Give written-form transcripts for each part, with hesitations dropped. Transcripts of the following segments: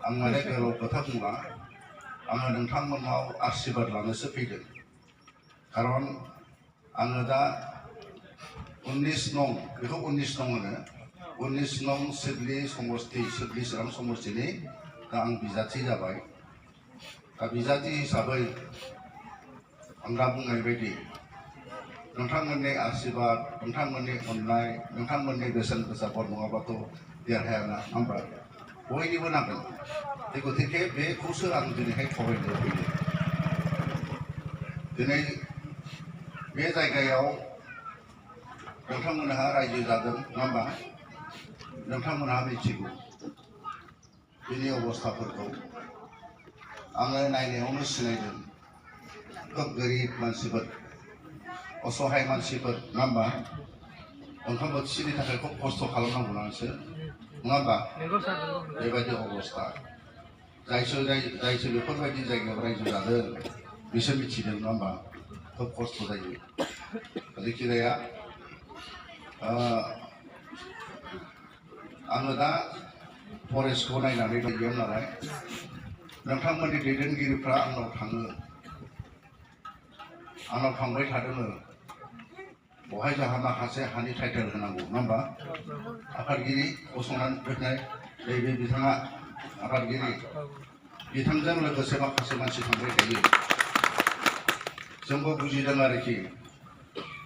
आं माने गोलाव खोथा बुंला आङो नोंथांमोननाव आशीर्बाद लानोसो फैदों खारन आङो दा 19 नं बेखौ 19 नं होनो 19 नं सिडली समष्टि सिडली चिरां समष्टिनि दा आं बिजाथि जाबाय दा बिजाथि हिसाबै आं दा बुंनाय बायदि नोंथांमोननि आशीर्बाद नोंथांमोननि अननाय नोंथांमोननि बेसेन गोसा बर नङाबाथ' देरहायाना होमबा बयनिबो नांगोन गतिके बेखौसो आं दिनैहाय खावलायनो फैदों दिनै बे जायगायाव नोंथांमोनहा रायजो जादों नङा होमबा नोंथांमोनहा मिथिगौ बेनि अबस्थाफोरखौ आङो नायनायावनो सिनायदों खोब गोरिब मानसिफोर असहाय मानसिफोर नङा होमबा ओंखाम बोथिसेनि थाखाय खोब खस्थ' खालामनांगौ नोंसोर नङा होमबा बेबायदि अबस्था जायसो बेफोरबायदि जायगायाव रायजो जादों बिसोर मिथिदों नङा होमबा खोब खस्थ' जायो जायखिजाया आङो दा फरेस्टखौ नायनानै दंगोन नालाय नोंथांमोननि दैदेनगिरिफ्रा आंनाव थाङो आंनाव थांबाय थादों बहाय जोंहा माखासे हानि टाइटेल होनांगौ नङा होमबा आफादगिरि गसंनानै फैनाय नैबे बिथाङा आफादगिरि बिथांजों लोगोसे माखासे मानसि थांबाय थायो जोंबो बुजिदों आरोखि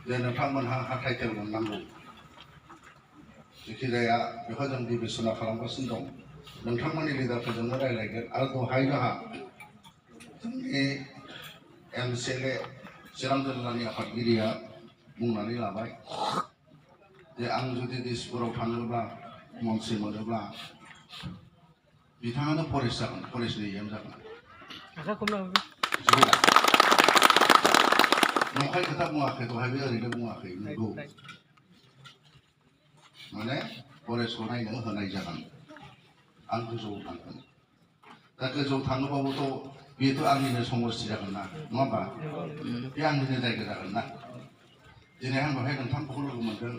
जे नोंथांमोनहा हा टाइटेल मोननांगौ जायखिजाया बेखौ जों बिबेचना खालामगासिनो दं नोंथांमोननि लिडारफोरजोंनो रायज्लायगोन आरो दहाय जोंहा जोंनि MCLA चिरां जिल्लानि आफादगिरिया बुंनानै लाबाय जे आं जुदि दिसपुराव थाङोब्ला मन्थ्रि मोनोब्ला बिथाङानो फरेस्ट जागोन फरेस्टनि EM जागोन नंखाय खोथा बुङाखै दहाय बे ओरैनो बुङाखै नंगौ माने फरेस्टखौ नायनो होनाय जागोन आं गोजौआव थांगोन दा गोजौआव थाङोबाबोथ' बेथ' आंनिनो समस्ति जागोन ना नङा होमबा बे आंनिनो जायगा जागोन ना दिनै आं बेवहाय नोंथांखौ लोगो मोनदों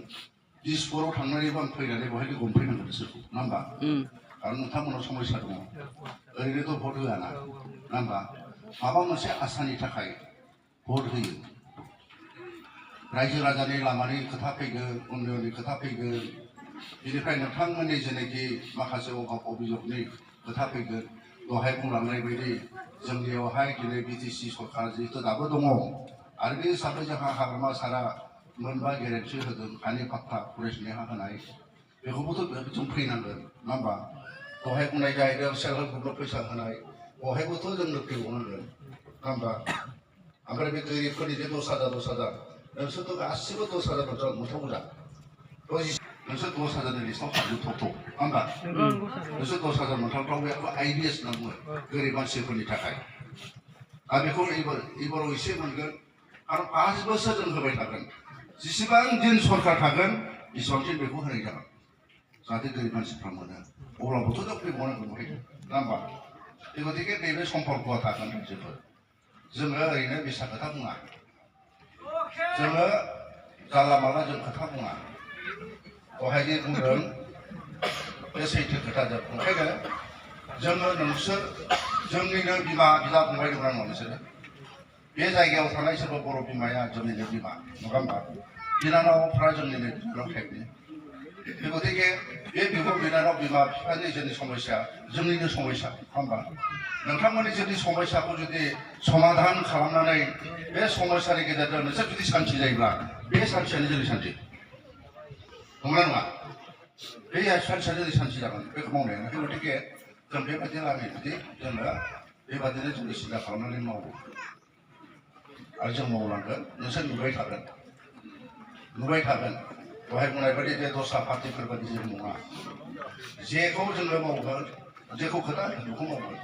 दिसपुराव थांनानैबो आं फैनानै बेवहाय लोगो मोनफैनांगोन बिसोरखौ नङा होमबा आरो नोंथांमोनाव समस्या दङ ओरैनोथ' भट होआ ना नङा होमबा माबा मोनसे आसानि थाखाय भट होयो रायजो राजानि लामानि खोथा फैगोन उन्नयननि खोथा फैगोन बेनिफ्राय नोंथांमोननि जेनाखि माखासे अभाब अभियोगनि खोथा फैगोन दहाय बुंलांनाय बायदि जोंनियावहाय दिनै BTC सरकार जिहेतु दाबो दङ आरो बे हिसाबै जोंहा हाग्रामा सारा मोनबा गेरेन्टि होदों हानि पाट्टा फरेस्टनि हा होनाय बेखौबोथ' जों फैनांगोन नङा होमबा दहाय बुंनाय जाहैदों सेल्फ हेल्प ग्रुपनो फैसा होनाय बहायबोथ' जोंनो फैबावनांगोन नङा होमबा ओमफ्राय बे गोरिबफोरनि जे 10,000 नोंसोरथ' गासिबो 10,000 मोनथावगौ दा नोंसोर 10,000नि लिस्टआव हाबजोबथावथाव नङा होमबा नोंसोर 10,000 मोनथावथाव बेखौ IBS होनना बुङो गोरिब मानसिफोरनि थाखाय आरो बेखौ एबाराव एसे मोनगोन आरो 5 बोसोर जों होबाय थागोन जेसेबां दिन सरकार थागोन इसेबां दिन बेखौ होनाय जागोन जाहाथे गोरिब मानसिफ्रा मोनो अब्लाबोथ' जों फैबावनांगोन बहाय नङा होमबा गतिके नैबे सम्पर्कआ थागोन जोङो ओरैनो बिसा खोथा बुङा जोङो जानला मानला जों खोथा बुङा दहाय जे बुंदों बे सैथो खोथा जों ओंखायनो जोङो नोंसोर जोंनिनो बिमा बिदा फंबाय दं नामा नोंसोरो बे जायगायाव थानाय सोरबा बर' बिमाया जोंनिनो बिमा नङा होमबा बिनानावफ्रा जोंनिनो बिनानाव टाइपनि गतिके बे बिब' बिनानाव बिमा बिफानि जोंनि समस्या जोंनिनो समस्या नङा होमबा नोंथांमोननि जुदि समस्याखौ जुदि समाधान खालामनानै बे समस्यानि गेजेरजों नोंसोर जुदि सान्थि जायोब्ला बे सान्थियानो जोंनि सान्थि नंगौना नङा बे सान्थिया जोंनि सान्थि जागोन बेखौ मावनायानो गतिके जों बेबायदि लागाय जुदि जोङो बेबादिनो जों सिन्था खालामनानै मावो आरो जों मावलांगोन नोंसोर नुबाय थागोन दहाय बुंनाय बायदि जे दस्रा पार्टिफोर बायदि जों नङा जेखौ जोङो मावगोन जेखौ खोथा बेखौ मावगोन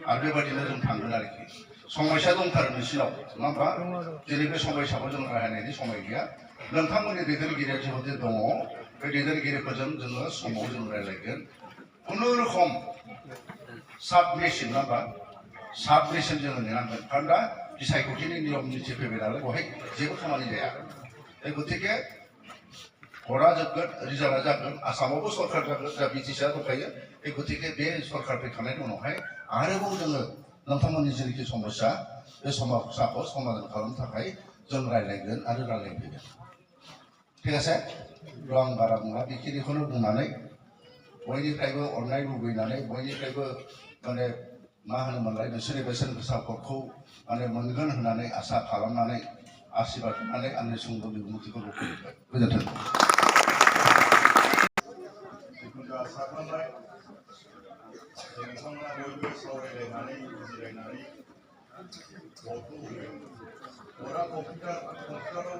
आरो बेबायदिनो जों थांगोन आरोखि समस्या दंथारो नोंसिनाव नङा होमबा दिनै बे समस्याखौ जों रायलायनायनि समाय गैया नोंथांमोननि दैदेनगिरिया जिहेतु दङ बे दैदेनगिरिफोरजों जोङो समाव जों रायलायगोन खुनुरुखुम साबमिशन नङा होमबा साबमिशन जोङो नेनांगोन खारन दा बिसायख'थिनि नियम निथि फैबाय नालाय बहाय जेबो खामानि जाया गतिके हरा जोबगोन रिजाल्टआ जागोन आसामावबो सरकार जागोन दा बिटिसिआ दंखायो बे गतिके बे सरकार फैखांनायनि उनावहाय आरोबाव जोङो नोंथांमोननि जेनोखि समस्या बे समस्याखौ समाधान खालामनो थाखाय जों रायलायगोन आरो रायलायफैगोन ठीक আছে आं बारा बुङा बेखिनिखौनो बुंनानै बयनिफ्रायबो अननाय लुबैनानै बयनिफ्रायबो माने मा होनोमोनलाय नोंसोरनि बेसेन गोसा भटखौ माने मोनगोन होननानै आसा खालामनानै आशीर्बाद होनानै आंनि सुंद' बिबुंथिखौ लुबैबाय गोजोन्थों जिखुनु साननाय नोंथांमोना बयबो सावरायलायनानै बुजिलायनानै भटखौ होयो। कम्पिउटाराव